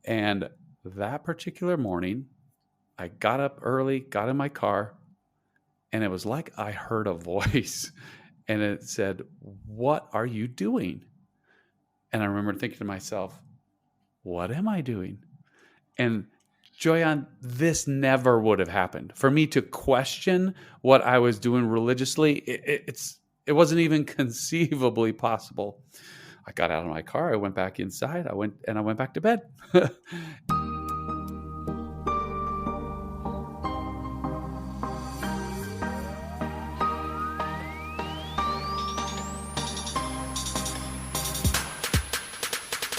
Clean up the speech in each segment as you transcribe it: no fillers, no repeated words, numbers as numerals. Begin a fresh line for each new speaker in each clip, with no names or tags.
And that particular morning, I got up early, got in my car, and it was like I heard a voice and it said, "What are you doing?" And I remember thinking to myself, what am I doing? And Joyan, this never would have happened. For me to question what I was doing religiously, it wasn't even conceivably possible. I got out of my car, I went back inside, I went back to bed.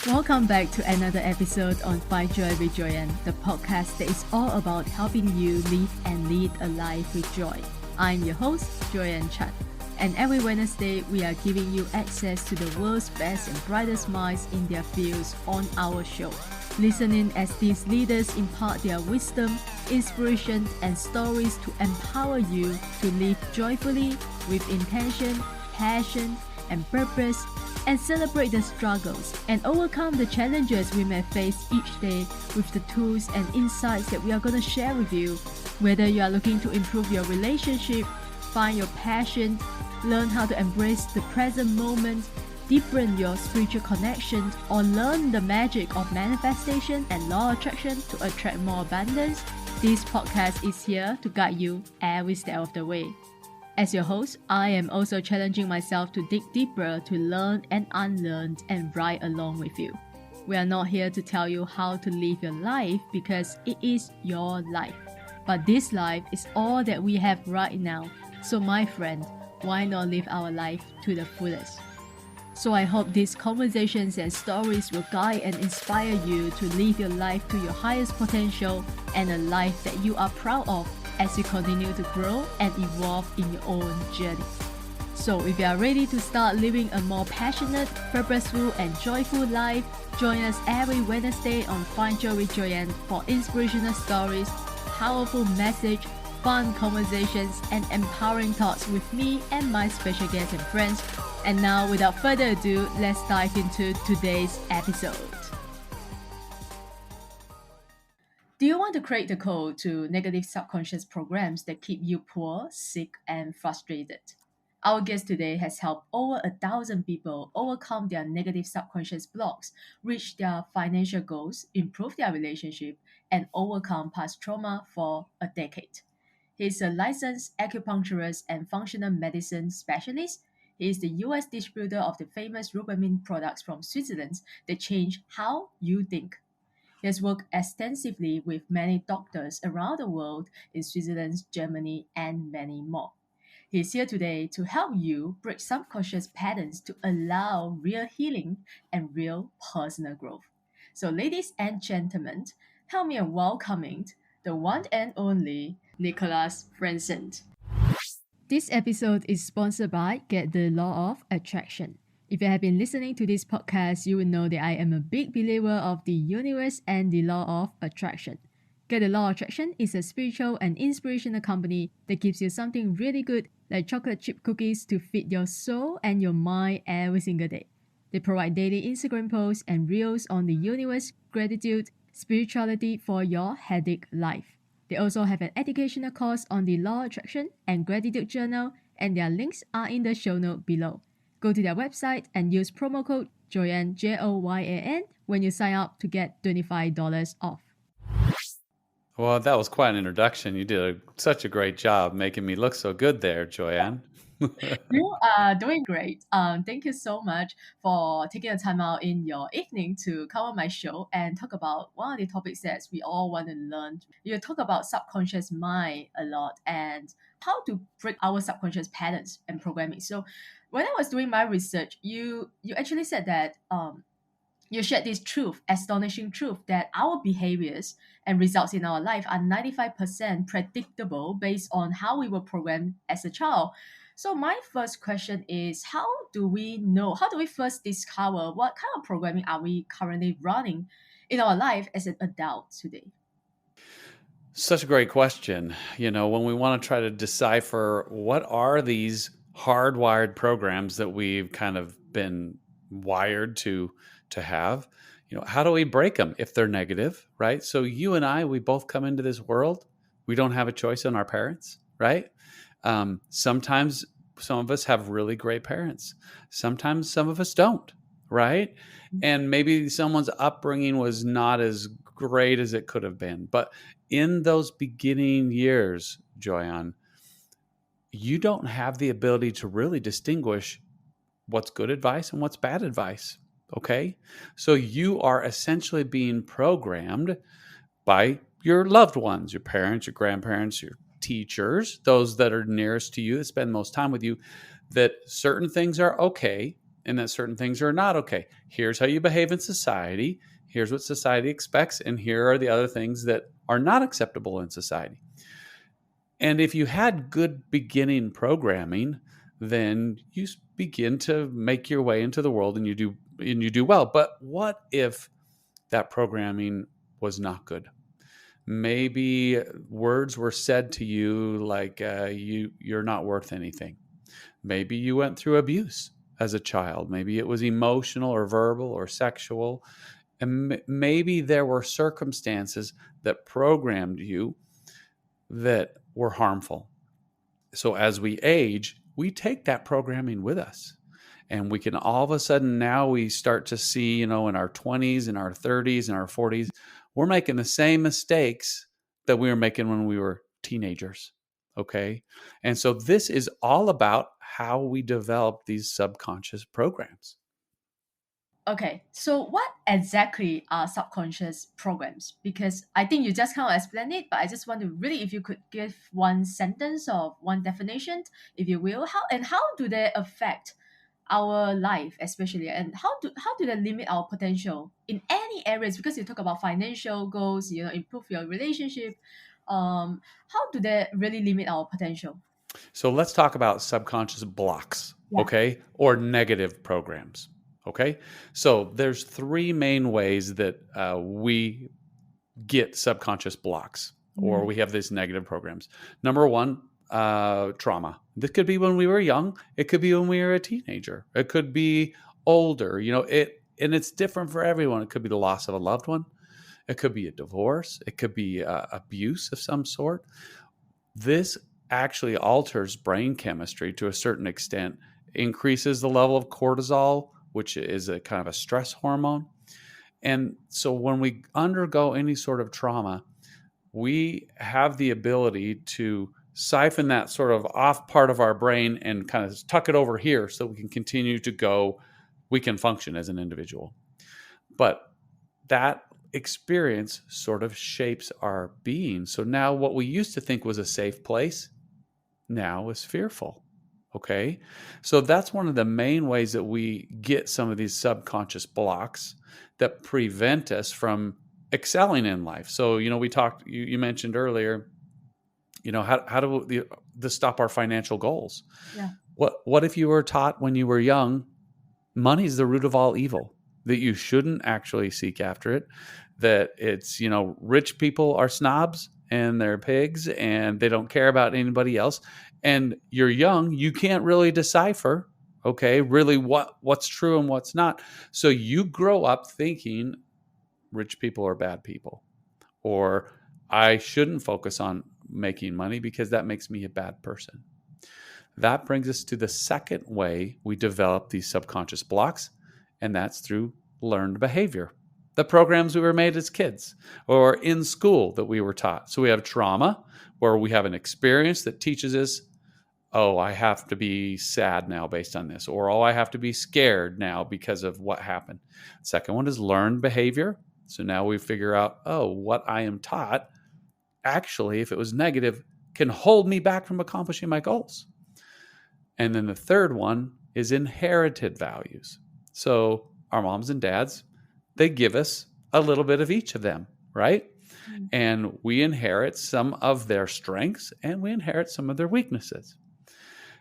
Welcome back to another episode on Find Joy with Joyan, the podcast that is all about helping you live and lead a life with joy. I'm your host, Joyan Chan, and every Wednesday we are giving you access to the world's best and brightest minds in their fields on our show. Listen in as these leaders impart their wisdom, inspiration, and stories to empower you to live joyfully with intention, passion, and purpose, and celebrate the struggles and overcome the challenges we may face each day with the tools and insights that we are going to share with you. Whether you are looking to improve your relationship, find your passion, learn how to embrace the present moment, deepen your spiritual connection, or learn the magic of manifestation and law of attraction to attract more abundance, this podcast is here to guide you every step of the way. As your host, I am also challenging myself to dig deeper to learn and unlearn and ride along with you. We are not here to tell you how to live your life because it is your life. But this life is all that we have right now. So my friend, why not live our life to the fullest? So I hope these conversations and stories will guide and inspire you to live your life to your highest potential and a life that you are proud of as you continue to grow and evolve in your own journey. So if you are ready to start living a more passionate, purposeful, and joyful life, join us every Wednesday on Find Joy with Joyan for inspirational stories, powerful message, fun conversations, and empowering thoughts with me and my special guests and friends. And now, without further ado, let's dive into today's episode. Do you want to crack the code to negative subconscious programs that keep you poor, sick, and frustrated? Our guest today has helped over 1,000 people overcome their negative subconscious blocks, reach their financial goals, improve their relationship, and overcome past trauma for a decade. He's a licensed acupuncturist and functional medicine specialist. He is the US distributor of the famous Rubamine products from Switzerland that change how you think. He has worked extensively with many doctors around the world in Switzerland, Germany, and many more. He is here today to help you break subconscious patterns to allow real healing and real personal growth. So, ladies and gentlemen, help me in welcoming the one and only Nickolas Fransen. This episode is sponsored by Get the Law of Attraction. If you have been listening to this podcast, you will know that I am a big believer of the universe and the law of attraction. Get the Law of Attraction is a spiritual and inspirational company that gives you something really good like chocolate chip cookies to feed your soul and your mind every single day. They provide daily Instagram posts and reels on the universe, gratitude, spirituality for your headache life. They also have an educational course on the Law of Attraction and Gratitude Journal, and their links are in the show note below. Go to their website and use promo code Joyan, Joyan, when you sign up to get $25 off.
Well, that was quite an introduction. You did such a great job making me look so good there, Joyan.
You are doing great. Thank you so much for taking the time out in your evening to come on my show and talk about one of the topics that we all want to learn. You talk about subconscious mind a lot and how to break our subconscious patterns and programming. So when I was doing my research, you actually said that you shared this truth, astonishing truth, that our behaviors and results in our life are 95% predictable based on how we were programmed as a child. So my first question is, how do we first discover what kind of programming are we currently running in our life as an adult today?
Such a great question. When we want to try to decipher what are these hardwired programs that we've kind of been wired to have, How do we break them if they're negative, right? So you and I, we both come into this world. We don't have a choice on our parents, right? Sometimes some of us have really great parents. Sometimes some of us don't, right? And maybe someone's upbringing was not as great as it could have been. But in those beginning years, Joyan, you don't have the ability to really distinguish what's good advice and what's bad advice. Okay. So you are essentially being programmed by your loved ones, your parents, your grandparents, your teachers, those that are nearest to you, that spend most time with you, that certain things are okay and that certain things are not okay. Here's how you behave in society. Here's what society expects. And here are the other things that are not acceptable in society. And if you had good beginning programming, then you begin to make your way into the world and you do well. But what if that programming was not good? Maybe words were said to you like you're not worth anything. Maybe you went through abuse as a child. Maybe it was emotional or verbal or sexual. And maybe there were circumstances that programmed you that were harmful. So as we age, we take that programming with us. And we can all of a sudden now we start to see, in our 20s, in our 30s, in our 40s, we're making the same mistakes that we were making when we were teenagers. Okay. And so this is all about how we develop these subconscious programs.
Okay, so what exactly are subconscious programs? Because I think you just kind of explained it, but I just want to really, if you could give one sentence or one definition, if you will, how do they affect our life, especially, and how do they limit our potential in any areas? Because you talk about financial goals, improve your relationship. How do they really limit our potential?
So let's talk about subconscious blocks,
Yeah.
okay, or negative programs. Okay, so there's three main ways that we get subconscious blocks or we have these negative programs. Number one, trauma. This could be when we were young. It could be when we were a teenager. It could be older. And it's different for everyone. It could be the loss of a loved one. It could be a divorce. It could be abuse of some sort. This actually alters brain chemistry to a certain extent, increases the level of cortisol, which is a kind of a stress hormone. And so when we undergo any sort of trauma, we have the ability to siphon that sort of off part of our brain and kind of tuck it over here so we can continue to go, we can function as an individual. But that experience sort of shapes our being. So now what we used to think was a safe place now is fearful. Okay. So that's one of the main ways that we get some of these subconscious blocks that prevent us from excelling in life. So, we talked, you mentioned earlier, how do this stop our financial goals?
Yeah.
What if you were taught when you were young, money is the root of all evil, that you shouldn't actually seek after it, that it's, rich people are snobs and they're pigs and they don't care about anybody else. And you're young, you can't really decipher, okay, really what's true and what's not. So you grow up thinking rich people are bad people, or I shouldn't focus on making money because that makes me a bad person. That brings us to the second way we develop these subconscious blocks, and that's through learned behavior. The programs we were made as kids or in school that we were taught. So we have trauma, where we have an experience that teaches us, oh, I have to be sad now based on this, or oh, I have to be scared now because of what happened. Second one is learned behavior. So now we figure out, oh, what I am taught, actually, if it was negative, can hold me back from accomplishing my goals. And then the third one is inherited values. So our moms and dads, they give us a little bit of each of them, right? And we inherit some of their strengths and we inherit some of their weaknesses.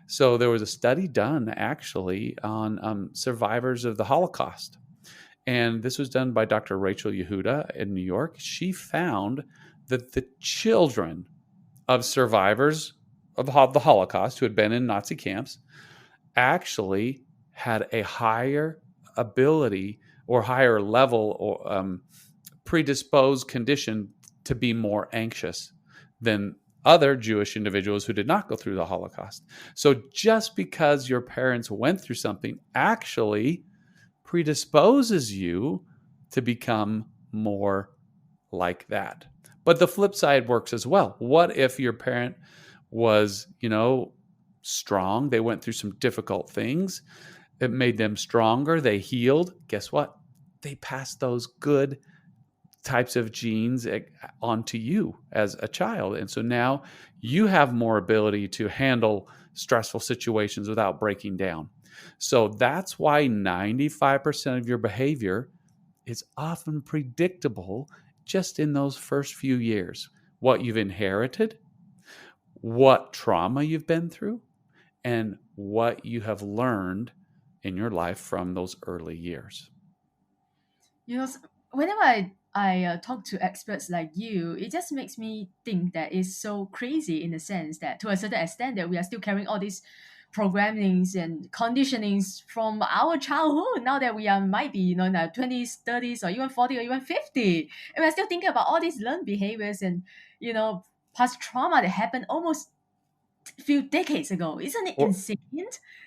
So there was a study done actually on survivors of the Holocaust. And this was done by Dr. Rachel Yehuda in New York. She found that the children of survivors of the Holocaust who had been in Nazi camps actually had a higher ability or higher level or predisposed condition to be more anxious than other Jewish individuals who did not go through the Holocaust. So just because your parents went through something actually predisposes you to become more like that. But the flip side works as well. What if your parent was, strong? They went through some difficult things. It made them stronger. They healed. Guess what? They passed those good types of genes onto you as a child. And so now you have more ability to handle stressful situations without breaking down. So that's why 95% of your behavior is often predictable just in those first few years. What you've inherited, what trauma you've been through, and what you have learned in your life from those early years.
Whenever I talk to experts like you, it just makes me think that it's so crazy in the sense that to a certain extent that we are still carrying all these programmings and conditionings from our childhood now that we are might be in our 20s, 30s, or even 40 or even 50, and we're still thinking about all these learned behaviors and past trauma that happened almost a few decades ago. Isn't it
Or
insane?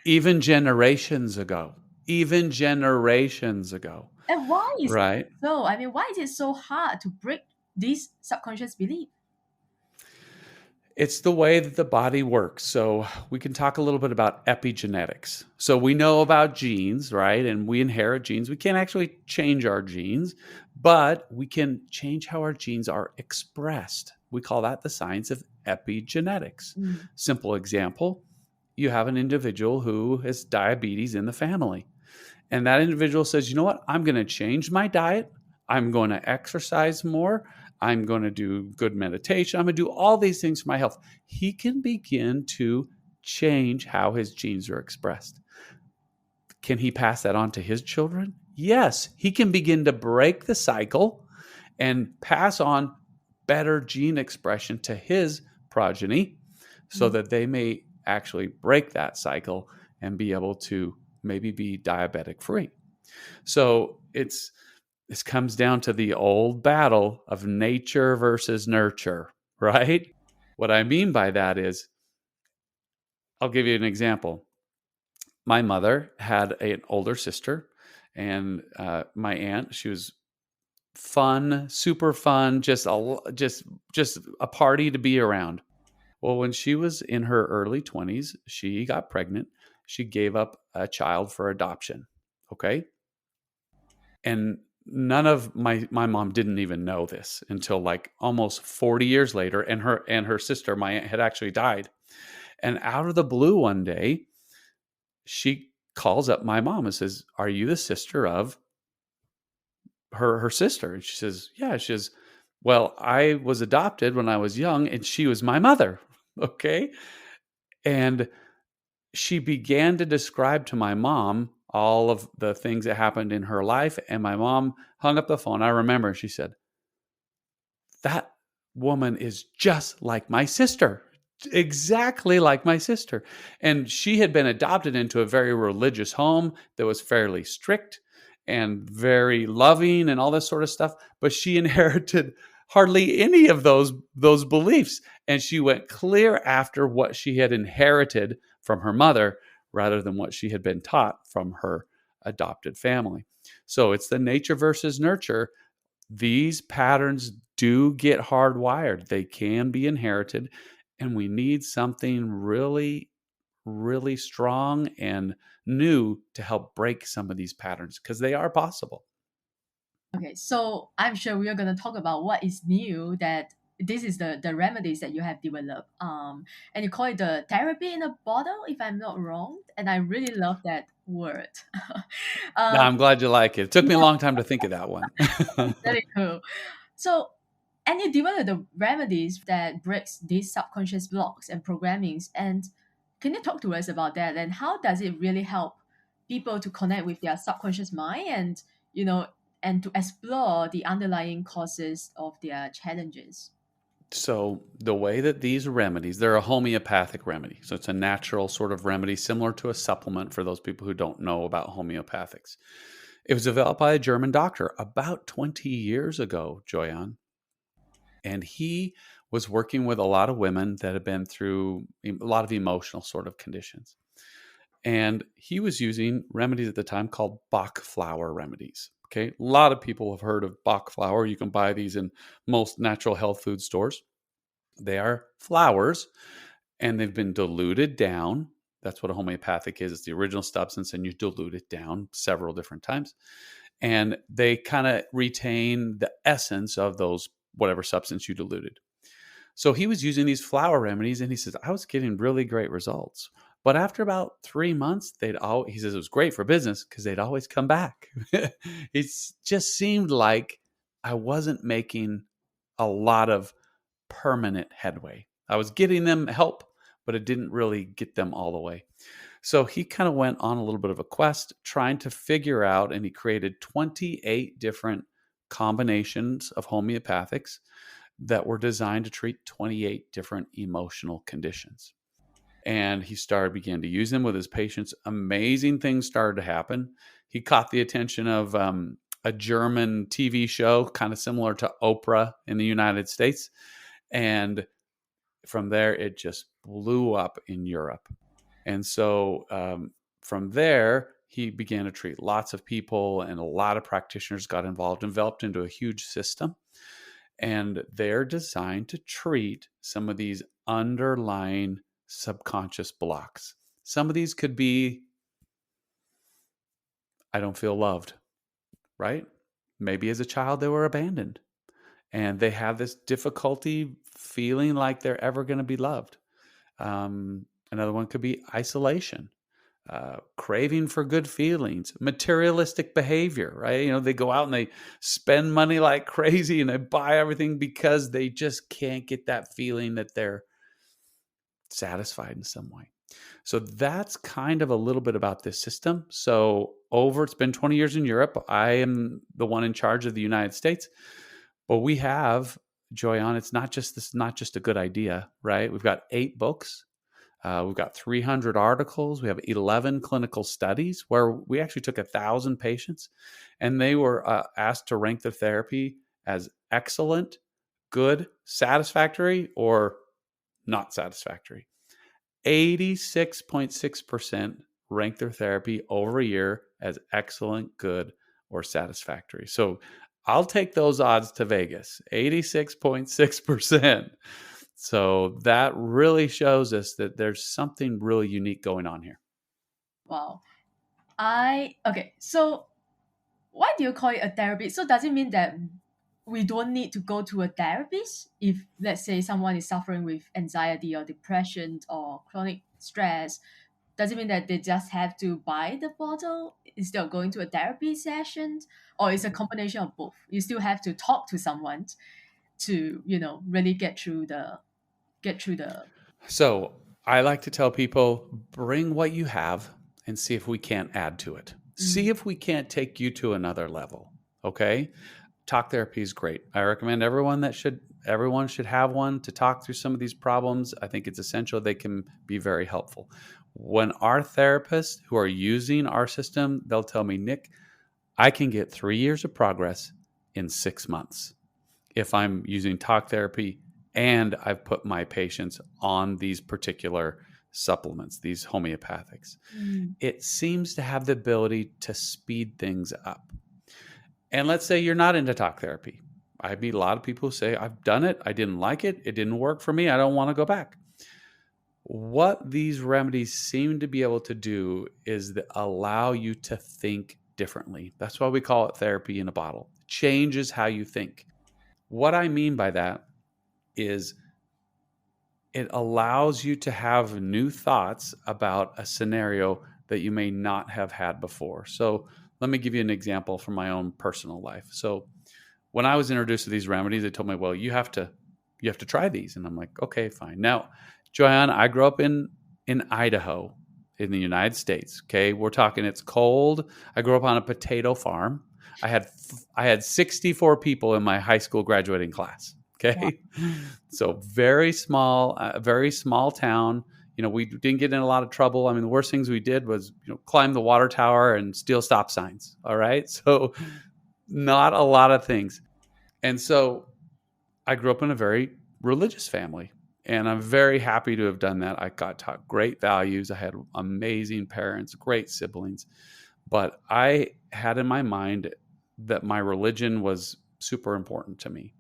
even generations ago. Even generations ago,
And why is
right?
so? I mean, why is it so hard to break this subconscious belief?
It's the way that the body works. So we can talk a little bit about epigenetics. So we know about genes, right? And we inherit genes. We can't actually change our genes, but we can change how our genes are expressed. We call that the science of epigenetics.
Mm.
Simple example, you have an individual who has diabetes in the family. And that individual says, you know what? I'm going to change my diet. I'm going to exercise more. I'm going to do good meditation. I'm going to do all these things for my health. He can begin to change how his genes are expressed. Can he pass that on to his children? Yes, he can begin to break the cycle and pass on better gene expression to his progeny so that they may actually break that cycle and be able to maybe be diabetic free. So this comes down to the old battle of nature versus nurture, right? What I mean by that is, I'll give you an example. My mother had an older sister, and my aunt, she was fun, super fun, just a party to be around. Well, when she was in her early 20s, she got pregnant. She gave up a child for adoption. Okay. And none of my mom didn't even know this until like almost 40 years later. And her sister, my aunt, had actually died. And out of the blue one day, she calls up my mom and says, "Are you the sister of her sister?" And she says, "Yeah." She says, "Well, I was adopted when I was young, and she was my mother." Okay. And she began to describe to my mom all of the things that happened in her life. And my mom hung up the phone. I remember she said, "That woman is just like my sister, exactly like my sister." And she had been adopted into a very religious home that was fairly strict and very loving and all this sort of stuff. But she inherited hardly any of those beliefs. And she went clear after what she had inherited from her mother rather than what she had been taught from her adopted family. So it's the nature versus nurture. These patterns do get hardwired. They can be inherited, and we need something really, really strong and new to help break some of these patterns because they are possible.
Okay, so I'm sure we are going to talk about what is new that this is the remedies that you have developed. And you call it the therapy in a bottle, if I'm not wrong. And I really love that word.
Now,
um,
I'm glad you like it. It took me a
yeah,
long time to think of that one.
very cool. So, and you develop the remedies that breaks these subconscious blocks and programmings. And can you talk to us about that? And how does it really help people to connect with their subconscious mind and you know and to explore the underlying causes of their challenges?
So, the way that these remedies, they're a homeopathic remedy. So, it's a natural sort of remedy similar to a supplement for those people who don't know about homeopathics. It was developed by a German doctor about 20 years ago, Joyan. And he was working with a lot of women that had been through a lot of emotional sort of conditions. And he was using remedies at the time called Bach flower remedies. Okay. A lot of people have heard of Bach flower. You can buy these in most natural health food stores. They are flowers and they've been diluted down. That's what a homeopathic is. It's the original substance and you dilute it down several different times. And they kind of retain the essence of those, whatever substance you diluted. So he was using these flower remedies and he says, I was getting really great results. But after about 3 months, he says it was great for business because they'd always come back. It just seemed like I wasn't making a lot of permanent headway. I was getting them help, but it didn't really get them all the way. So he kind of went on a little bit of a quest trying to figure out, and he created 28 different combinations of homeopathics that were designed to treat 28 different emotional conditions. And he began to use them with his patients. Amazing things started to happen. He caught the attention of a German TV show, kind of similar to Oprah in the United States. And from there, it just blew up in Europe. And so from there, he began to treat lots of people, and a lot of practitioners got involved, developed into a huge system. And they're designed to treat some of these underlying subconscious blocks. Some of these could be, I don't feel loved, right? Maybe as a child they were abandoned and they have this difficulty feeling like they're ever going to be loved. Another one could be isolation, craving for good feelings, materialistic behavior, right? They go out and they spend money like crazy and they buy everything because they just can't get that feeling that they're satisfied in some way. So that's kind of a little bit about this system. So it's been 20 years in Europe. I am the one in charge of the United States, but we have, Joyan, it's not just a good idea, right? We've got 8 books. We've got 300 articles. We have 11 clinical studies where we actually took 1,000 patients and they were asked to rank the therapy as excellent, good, satisfactory, or not satisfactory. 86.6% ranked their therapy over a year as excellent, good, or satisfactory. So I'll take those odds to Vegas, 86.6%. So that really shows us that there's something really unique going on here.
Wow. Okay, so why do you call it a therapy? So does it mean that we don't need to go to a therapist if, let's say, someone is suffering with anxiety or depression or chronic stress? Does it mean that they just have to buy the bottle instead of going to a therapy session? Or it's a combination of both? You still have to talk to someone to, really get through the
So I like to tell people, bring what you have and see if we can't add to it. See if we can't take you to another level. Okay. Talk therapy is great. I recommend everyone should have one to talk through some of these problems. I think it's essential. They can be very helpful. When our therapists who are using our system, they'll tell me, Nick, I can get 3 years of progress in 6 months if I'm using talk therapy and I've put my patients on these particular supplements, these homeopathics. It seems to have the ability to speed things up. And let's say you're not into talk therapy. I meet a lot of people who say, I've done it. I didn't like it. It didn't work for me. I don't want to go back. What these remedies seem to be able to do is allow you to think differently. That's why we call it therapy in a bottle. It changes how you think. What I mean by that is it allows you to have new thoughts about a scenario that you may not have had before. So let me give you an example from my own personal life. So when I was introduced to these remedies, they told me, well, you have to try these. And I'm like, okay, fine. Now, Joyan, I grew up in Idaho in the United States. Okay. We're talking, it's cold. I grew up on a potato farm. I had 64 people in my high school graduating class. Okay. Wow. So very small town, We didn't get in a lot of trouble. I mean, the worst things we did was, climb the water tower and steal stop signs. All right. So not a lot of things. And so I grew up in a very religious family, and I'm very happy to have done that. I got taught great values. I had amazing parents, great siblings, but I had in my mind that my religion was super important to me.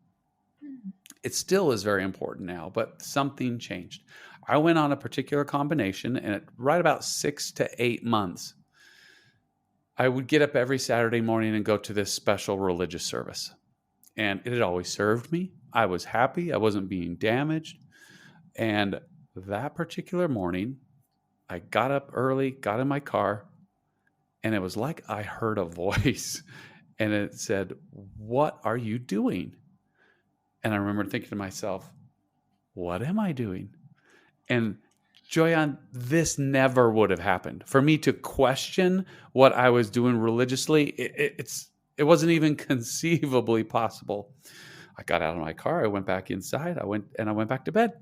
It still is very important now, but something changed. I went on a particular combination, and at right about 6 to 8 months, I would get up every Saturday morning and go to this special religious service. And it had always served me. I was happy. I wasn't being damaged. And that particular morning, I got up early, got in my car, and it was like I heard a voice, and it said, "What are you doing?" And I remember thinking to myself, what am I doing? And Joyan, this never would have happened. For me to question what I was doing religiously, it wasn't even conceivably possible. I got out of my car. I went back inside. I went back to bed.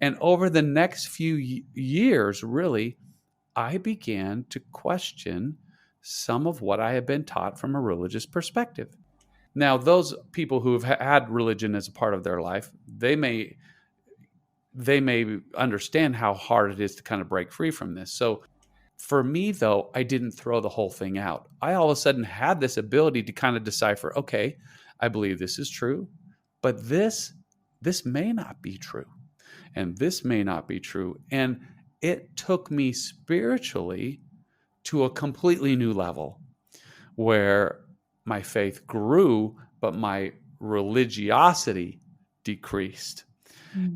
And over the next few years, really, I began to question some of what I had been taught from a religious perspective. Now, those people who have had religion as a part of their life, they may understand how hard it is to kind of break free from this. So for me, though, I didn't throw the whole thing out. I all of a sudden had this ability to kind of decipher, okay, I believe this is true, but this may not be true, and this may not be true. And it took me spiritually to a completely new level where my faith grew, but my religiosity decreased.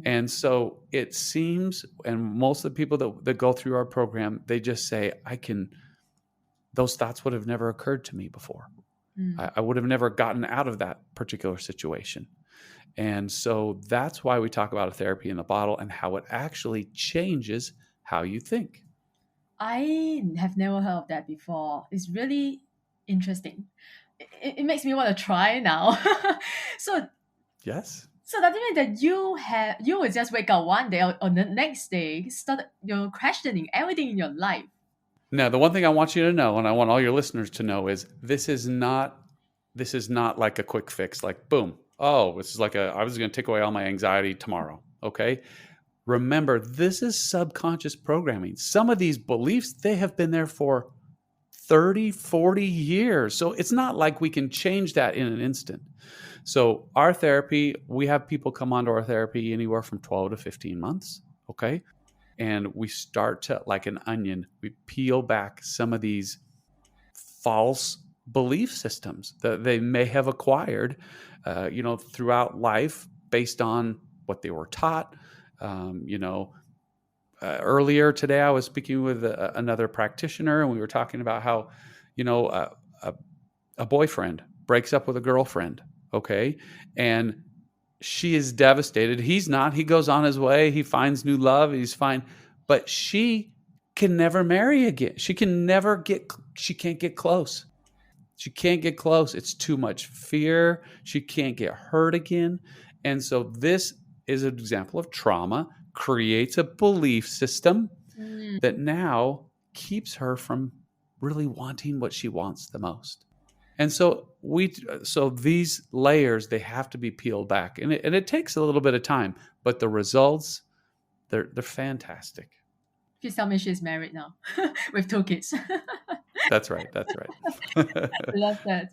And so it seems, and most of the people that go through our program, they just say, those thoughts would have never occurred to me before. I would have never gotten out of that particular situation. And so that's why we talk about a therapy in the bottle and how it actually changes how you think.
I have never heard of that before. It's really interesting. It makes me want to try now. So
Yes.
So that means that you would just wake up one day or the next day, start questioning everything in your life.
Now, the one thing I want you to know, and I want all your listeners to know, is this is not like a quick fix, like boom. Oh, this is like I was going to take away all my anxiety tomorrow. Okay. Remember, this is subconscious programming. Some of these beliefs, they have been there for 30, 40 years. So it's not like we can change that in an instant. So our therapy, we have people come onto our therapy anywhere from 12 to 15 months. Okay. And we start to, like an onion, we peel back some of these false belief systems that they may have acquired, throughout life based on what they were taught. Earlier today, I was speaking with another practitioner, and we were talking about how, a boyfriend breaks up with a girlfriend. Okay. And she is devastated. He's not. He goes on his way. He finds new love. He's fine. But she can never marry again. She can't get close. She can't get close. It's too much fear. She can't get hurt again. And so this is an example of trauma, creates a belief system that now keeps her from really wanting what she wants the most. And so these layers, they have to be peeled back, and it takes a little bit of time, but the results, they're fantastic.
Please tell me she's married now with 2 kids.
That's right.
I love that.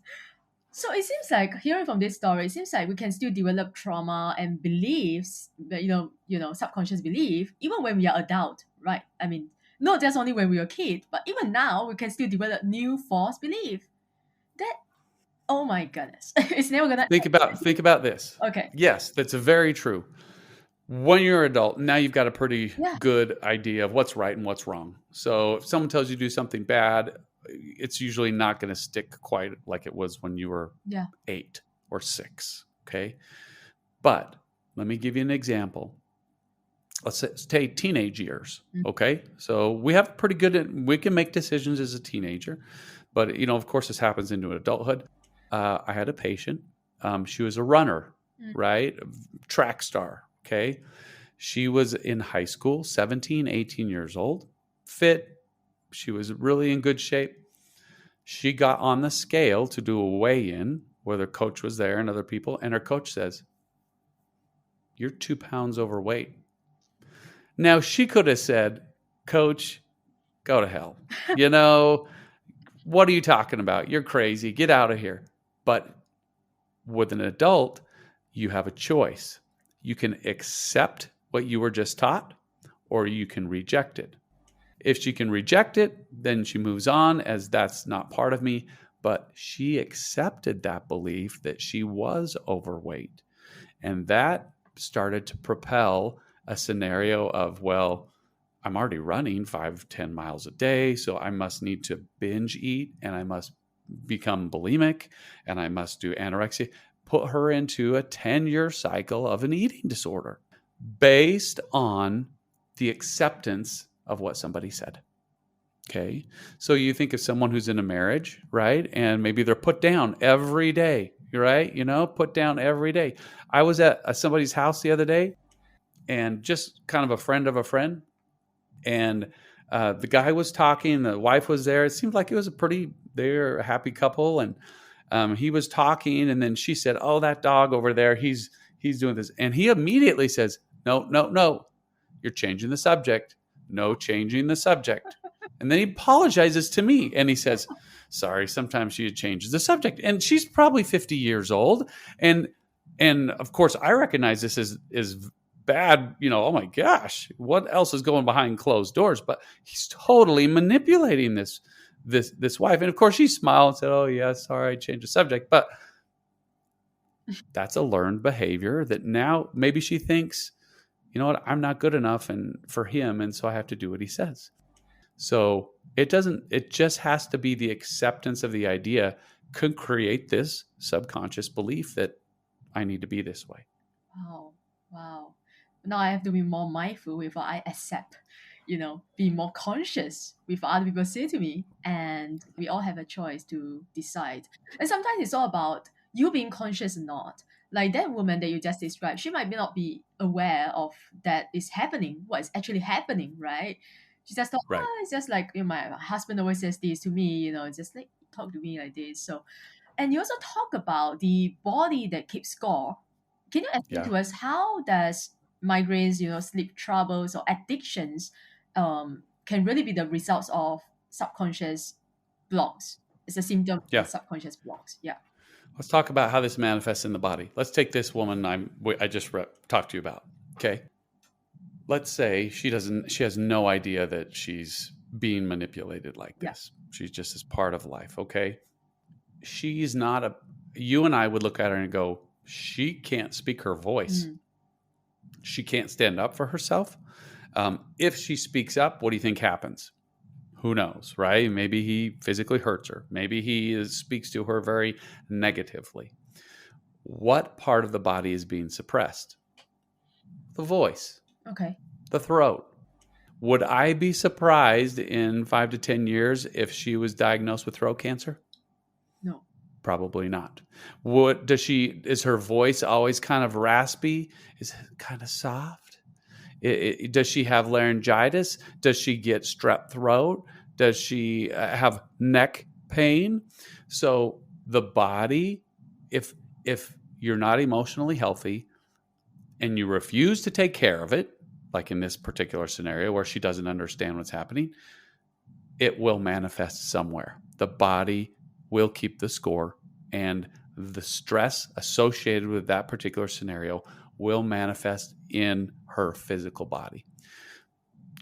So it seems like, hearing from this story, it seems like we can still develop trauma and beliefs, subconscious belief, even when we are adult, right? I mean, not just only when we were a kid, but even now we can still develop new false belief. That, oh my goodness, it's never gonna
think about this.
Okay.
Yes, that's very true. When you're an adult, now you've got a pretty good idea of what's right and what's wrong. So if someone tells you to do something bad, it's usually not going to stick quite like it was when you were 8 or 6. Okay. But let me give you an example. Let's take teenage years. Okay. So we have we can make decisions as a teenager, but of course this happens into adulthood. I had a patient. She was a runner, right? Track star. Okay. She was in high school, 17, 18 years old, fit. She was really in good shape. She got on the scale to do a weigh in where the coach was there and other people. And her coach says, "You're 2 pounds overweight." Now, she could have said, "Coach, go to hell. You know, what are you talking about? You're crazy. Get out of here." But with an adult, you have a choice. You can accept what you were just taught, or you can reject it. If she can reject it, then she moves on as that's not part of me. But she accepted that belief that she was overweight. And that started to propel a scenario of, well, I'm already running 5-10 miles a day, so I must need to binge eat and I must become bulimic and I must do anorexia. Put her into a 10-year cycle of an eating disorder based on the acceptance of what somebody said. Okay. So you think of someone who's in a marriage, right? And maybe they're put down every day, right? Put down every day. I was at somebody's house the other day and just kind of a friend of a friend. And the guy was talking, the wife was there. It seemed like it was they're a happy couple. And he was talking, and then she said, "Oh, that dog over there, he's doing this." And he immediately says, "No, no, no, you're changing the subject. No changing the subject." And then he apologizes to me and he says, "Sorry, sometimes she changes the subject." And she's probably 50 years old. And of course, I recognize this is bad. Oh my gosh, what else is going behind closed doors? But he's totally manipulating this wife. And of course, she smiled and said, "Oh, yeah, sorry, I changed the subject." But that's a learned behavior that now maybe she thinks, "You know what, I'm not good enough for him. And so I have to do what he says." So it just has to be the acceptance of the idea could create this subconscious belief that I need to be this way.
Wow. Wow. Now I have to be more mindful with what I accept, be more conscious with what other people say to me. And we all have a choice to decide. And sometimes it's all about you being conscious or not. Like that woman that you just described, she might not be aware of that is happening, what is actually happening, right? She just thought,
Right.
it's just like my husband always says this to me, just like talk to me like this. So, and you also talk about the body that keeps score. Can you explain
Yeah.
to us how does migraines, sleep troubles or addictions can really be the results of subconscious blocks? It's a symptom of the
Yeah.
subconscious blocks. Yeah.
Let's talk about how this manifests in the body. Let's take this woman I just talked to you about. Okay. Let's say she has no idea that she's being manipulated like
Yeah.
this. She's just as part of life. Okay. She's not you and I would look at her and go, she can't speak her voice.
Mm.
She can't stand up for herself. If she speaks up, what do you think happens? Who knows, right? Maybe he physically hurts her. Maybe he speaks to her very negatively. What part of the body is being suppressed? The voice,
Okay.
the throat. Would I be surprised in 5 to 10 years if she was diagnosed with throat cancer?
No.
Probably not. Is her voice always kind of raspy? Is it kind of soft? Does she have laryngitis? Does she get strep throat? Does she have neck pain? So the body, if you're not emotionally healthy and you refuse to take care of it, like in this particular scenario where she doesn't understand what's happening, it will manifest somewhere. The body will keep the score, and the stress associated with that particular scenario will manifest in her physical body.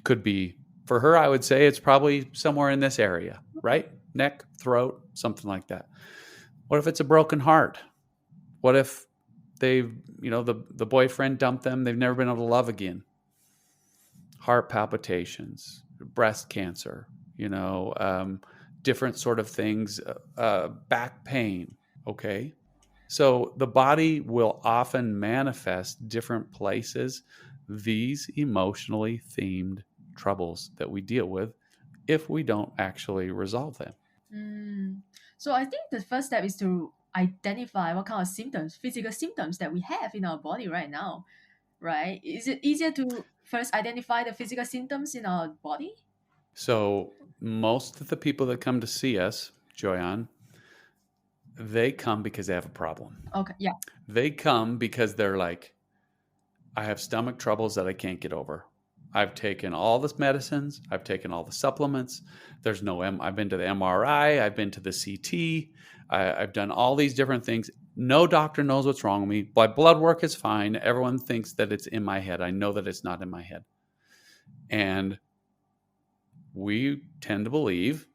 Could be, for her, I would say it's probably somewhere in this area, right? Neck, throat, something like that. What if it's a broken heart? What if the boyfriend dumped them? They've never been able to love again. Heart palpitations, breast cancer, different sort of things, back pain. Okay. So the body will often manifest different places these emotionally themed troubles that we deal with if we don't actually resolve them.
Mm. So I think the first step is to identify what kind of symptoms, physical symptoms that we have in our body right now. right? Is it easier to first identify the physical symptoms in our body?
So most of the people that come to see us, Joyan, they come because they have a problem.
Okay, yeah.
They come because they're like, I have stomach troubles that I can't get over. I've taken all the medicines. I've taken all the supplements. There's no I've been to the MRI. I've been to the CT. Have done all these different things. No doctor knows what's wrong with me. My blood work is fine. Everyone thinks that it's in my head. I know that it's not in my head. And we tend to believe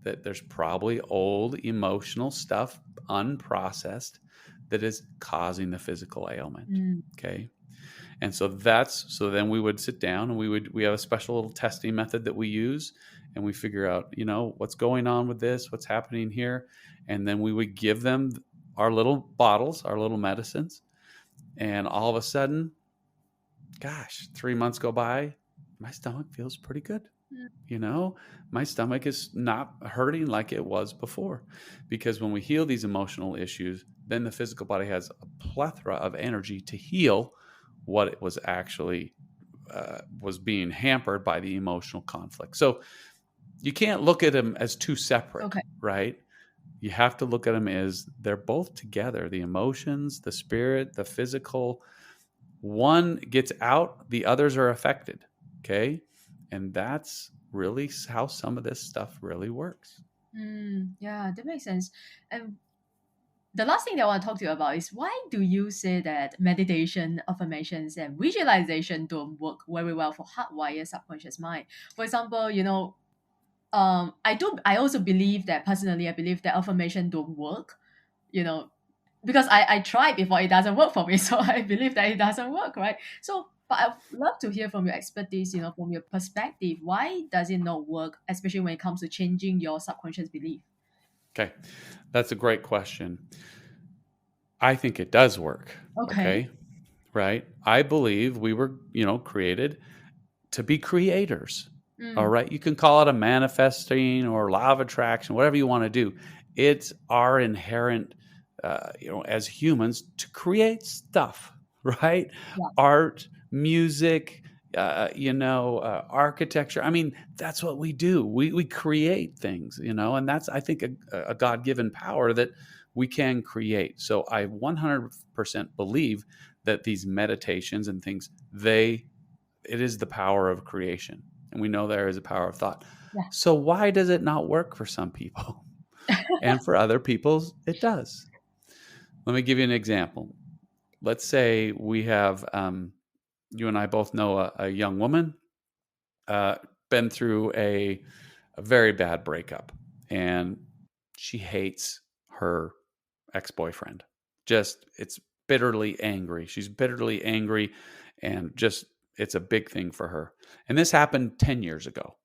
that there's probably old emotional stuff unprocessed that is causing the physical ailment.
Mm.
Okay. And so then we would sit down and we have a special little testing method that we use, and we figure out, what's going on with this, what's happening here. And then we would give them our little bottles, our little medicines. And all of a sudden, gosh, 3 months go by, my stomach feels pretty good. My stomach is not hurting like it was before, because when we heal these emotional issues, then the physical body has a plethora of energy to heal what it was actually was being hampered by the emotional conflict. So you can't look at them as two separate,
Okay.
right? You have to look at them as they're both together. The emotions, the spirit, the physical. One gets out, the others are affected. Okay. And that's really how some of this stuff really works.
Yeah, that makes sense. And the last thing that I want to talk to you about is, why do you say that meditation, affirmations, and visualization don't work very well for hardwired subconscious mind? For example, I also believe that, personally, I believe that affirmation don't work, you know, because I tried before, it doesn't work for me. So I believe that it doesn't work, right? So, but I'd love to hear from your expertise, from your perspective, why does it not work, especially when it comes to changing your subconscious belief?
Okay. That's a great question. I think it does work.
Okay.
Okay. Right. I believe we were, created to be creators. All
Mm,
right. You can call it a manifesting or law of attraction, whatever you want to do. It's our inherent, as humans, to create stuff, right?
yeah.
Art, music, architecture. I mean, that's what we do. We create things, and that's, I think, a God given power that we can create. So I 100% believe that these meditations and things, it is the power of creation. And we know there is a power of thought.
Yeah.
So why does it not work for some people? And for other people, it does. Let me give you an example. Let's say we have, you and I both know a young woman, been through a very bad breakup, and she hates her ex-boyfriend. It's bitterly angry. She's bitterly angry, and just, it's a big thing for her. And this happened 10 years ago.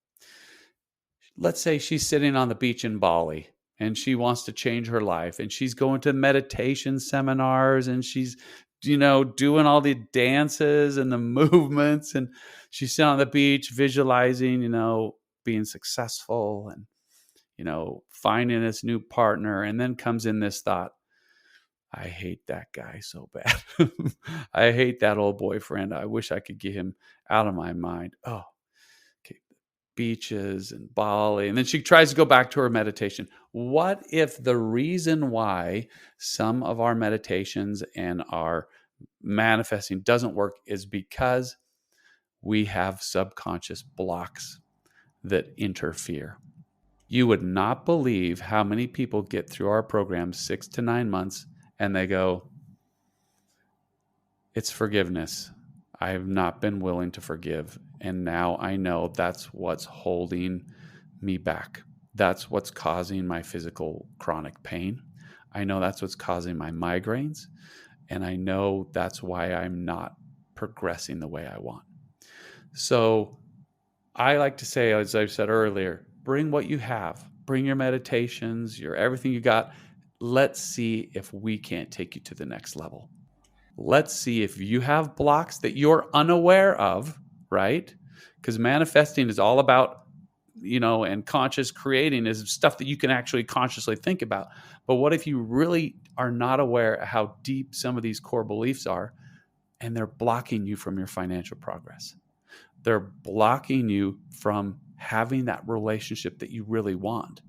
Let's say she's sitting on the beach in Bali and she wants to change her life, and she's going to meditation seminars, and she's, doing all the dances and the movements, and she's sitting on the beach visualizing, being successful and, finding this new partner. And then comes in this thought, I hate that guy so bad. I hate that old boyfriend. I wish I could get him out of my mind. Oh, okay. Beaches and Bali. And then she tries to go back to her meditation. What if the reason why some of our meditations and our manifesting doesn't work is because we have subconscious blocks that interfere? You would not believe how many people get through our program 6 to 9 months and they go, it's forgiveness. I have not been willing to forgive. And now I know that's what's holding me back. That's what's causing my physical chronic pain. I know that's what's causing my migraines. And I know that's why I'm not progressing the way I want. So I like to say, as I've said earlier, bring what you have, bring your meditations, your everything you got. Let's see if we can't take you to the next level. Let's see if you have blocks that you're unaware of, right? Because manifesting is all about, and conscious creating is stuff that you can actually consciously think about. But what if you really are not aware of how deep some of these core beliefs are? and they're blocking you from your financial progress. They're blocking you from having that relationship that you really want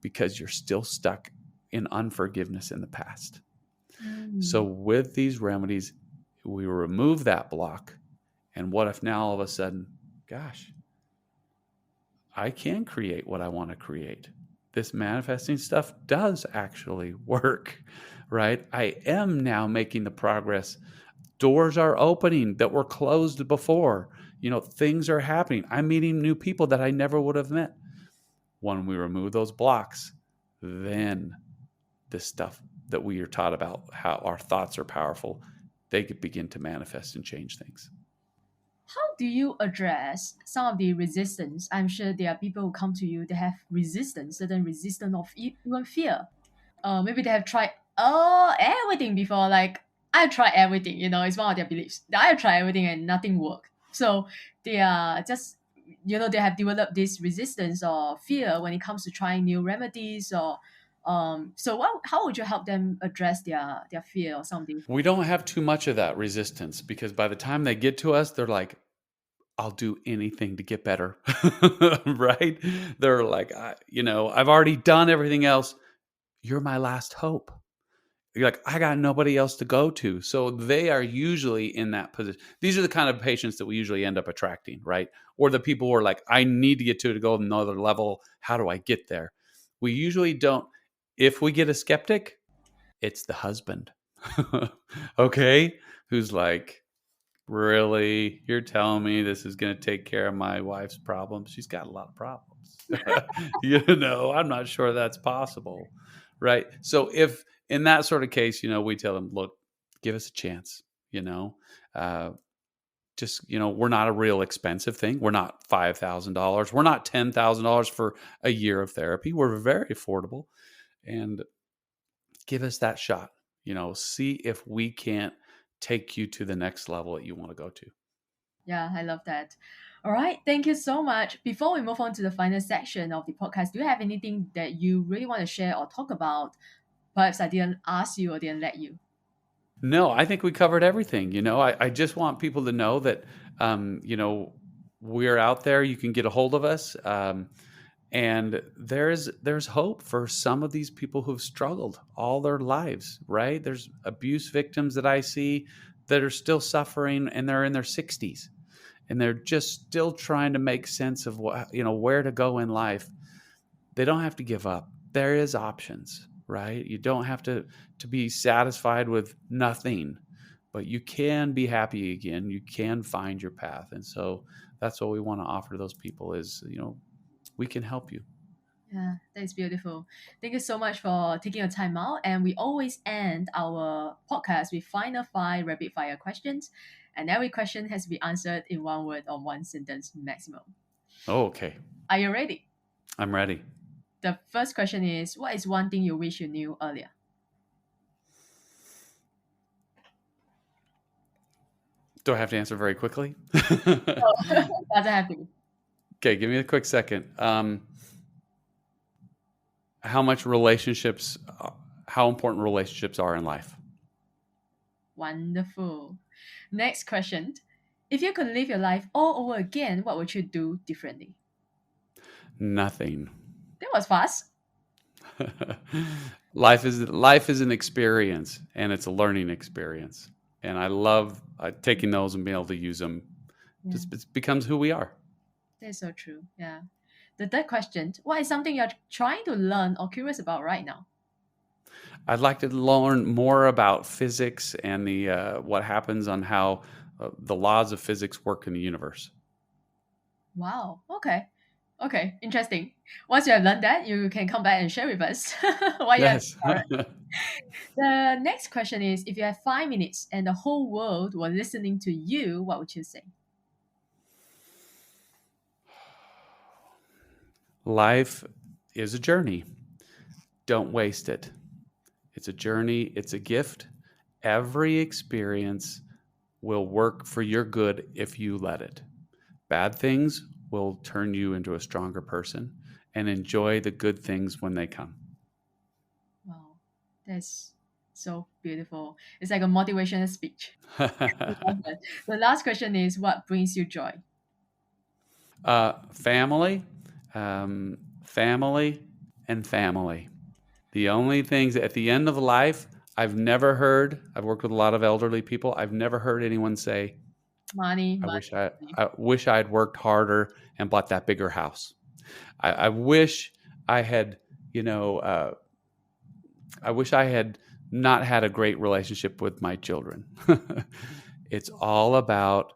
because you're still stuck in unforgiveness in the past. So,
Mm.
with these remedies, we remove that block. And what if now all of a sudden, gosh, I can create what I want to create? This manifesting stuff does actually work, right? I am now making the progress. Doors are opening that were closed before. Things are happening. I'm meeting new people that I never would have met. When we remove those blocks, then this stuff that we are taught about how our thoughts are powerful, they could begin to manifest and change things.
How do you address some of the resistance? I'm sure there are people who come to you, they have resistance, certain resistance of even fear. Maybe they have tried everything before. Like, I tried everything, it's one of their beliefs. I tried everything and nothing worked. So they are just, they have developed this resistance or fear when it comes to trying new remedies or so how would you help them address their fear or something?
We don't have too much of that resistance because by the time they get to us, they're like, I'll do anything to get better. Right? They're like, I've already done everything else. You're my last hope. You're like, I got nobody else to go to. So they are usually in that position. These are the kind of patients that we usually end up attracting, right? Or the people who are like, I need to get to go another level. How do I get there? We usually don't. If we get a skeptic, it's the husband. Okay? Who's like, really? You're telling me this is going to take care of my wife's problems? She's got a lot of problems. I'm not sure that's possible. Right. So if in that sort of case, we tell them, look, give us a chance, uh, we're not a real expensive thing. We're not $5,000. We're not $10,000 for a year of therapy. We're very affordable, and give us that shot, see if we can't take you to the next level that you want to go to.
Yeah, I love that. All right, thank you so much. Before we move on to the final section of the podcast, do you have anything that you really want to share or talk about? Perhaps I didn't ask you or didn't let you.
No, I think we covered everything. I just want people to know that, we're out there. You can get a hold of us. And there's hope for some of these people who've struggled all their lives, right? There's abuse victims that I see that are still suffering, and they're in their 60s, and they're just still trying to make sense of where to go in life. They don't have to give up. There is options, right? You don't have to be satisfied with nothing, but you can be happy again. You can find your path. And so that's what we want to offer to those people is, we can help you.
Yeah, that is beautiful. Thank you so much for taking your time out. And we always end our podcast with final five rapid fire questions. And every question has to be answered in one word or one sentence maximum.
Oh, okay.
Are you ready?
I'm ready.
The first question is, what is one thing you wish you knew earlier?
Do I have to answer very quickly?
Oh, doesn't have to be.
Okay, give me a quick second. How important relationships are in life?
Wonderful. Next question. If you could live your life all over again, what would you do differently?
Nothing.
That was fast.
Life is an experience, and it's a learning experience. And I love taking those and being able to use them.
Yeah,
It becomes who we are.
that's so true. Yeah. The third question. What is something you're trying to learn or curious about right now?
I'd like to learn more about physics and the what happens on how the laws of physics work in the universe.
Wow. Okay. Okay. Interesting. Once you have learned that, you can come back and share with us what you have
Yes.
discovered. The next question is, if you have 5 minutes and the whole world were listening to you, what would you say?
Life is a journey. Don't waste it. It's a journey, it's a gift. Every experience will work for your good if you let it. Bad things will turn you into a stronger person, and enjoy the good things when they come.
Wow. That's So beautiful. It's like a motivational speech. I love that. The last question is, what brings you joy?
Family, family, and family. The only things at the end of life, I've worked with a lot of elderly people. I've never heard anyone say,
Money,
I
money,
wish I,
money.
I wish I had worked harder and bought that bigger house. I wish I had, I wish I had not had a great relationship with my children. It's all about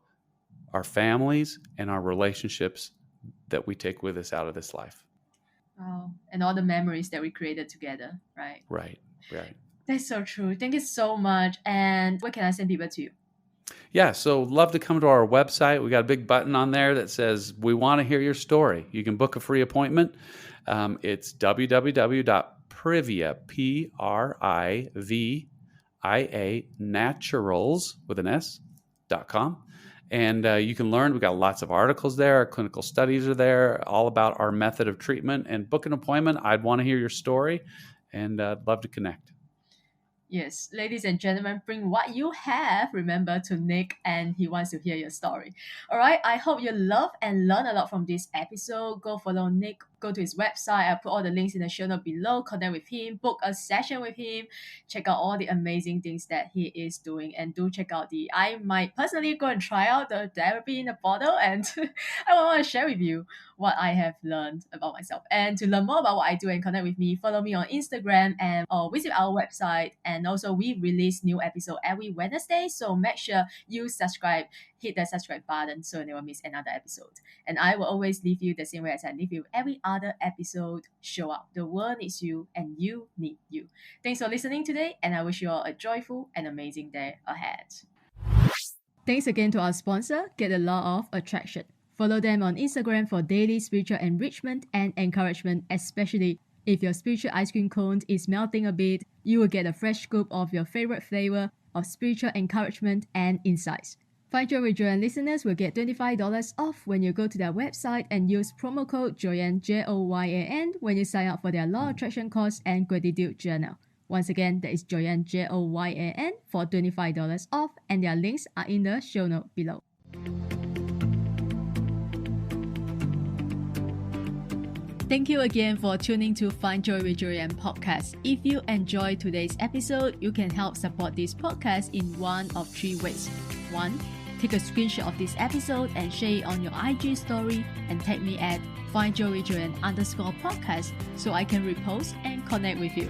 our families and our relationships that we take with us out of this life.
Wow. And all the memories that we created together, right?
Right, right.
That's so true. Thank you so much. And where can I send people to you?
Yeah, so love to come to our website. We got a big button on there that says, we want to hear your story. You can book a free appointment. It's www.privia, Privia, naturals with an S.com. And you can learn. We've got lots of articles there. Our clinical studies are there, all about our method of treatment. And book an appointment. I'd want to hear your story, and I'd love to connect.
Yes, ladies and gentlemen, bring what you have, remember, to Nick, and he wants to hear your story. All right, I hope you love and learn a lot from this episode. Go follow Nick, go to his website. I'll put all the links in the show note below. Connect with him, book a session with him, check out all the amazing things that he is doing, and do check out I might personally go and try out the therapy in the bottle, and I want to share with you what I have learned about myself. And to learn more about what I do and connect with me, follow me on Instagram and visit our website. And also, we release new episode every Wednesday, so make sure you subscribe, hit the subscribe button so you never miss another episode. And I will always leave you the same way as I leave you every other episode. Show up. The world needs you, and you need you. Thanks for listening today, and I wish you all a joyful and amazing day ahead. Thanks again to our sponsor, Get the Law of Attraction. Follow them on Instagram for daily spiritual enrichment and encouragement, especially if your spiritual ice cream cone is melting a bit. You will get a fresh scoop of your favorite flavor of spiritual encouragement and insights. Find Joy with Joyan listeners will get $25 off when you go to their website and use promo code Joyan, Joyan, when you sign up for their Law of Attraction course and gratitude journal. Once again, that is Joyan, Joyan, for $25 off, and their links are in the show note below. Thank you again for tuning to Find Joy with Joyan podcast. If you enjoyed today's episode, you can help support this podcast in one of three ways. 1. Take a screenshot of this episode and share it on your IG story and tag me at findjoyjoyan_podcast so I can repost and connect with you.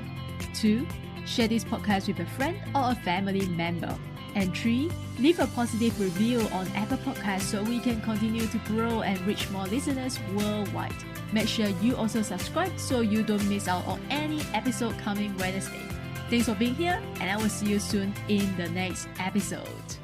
2. Share this podcast with a friend or a family member. And 3, leave a positive review on Apple Podcasts so we can continue to grow and reach more listeners worldwide. Make sure you also subscribe so you don't miss out on any episode coming Wednesday. Thanks for being here, and I will see you soon in the next episode.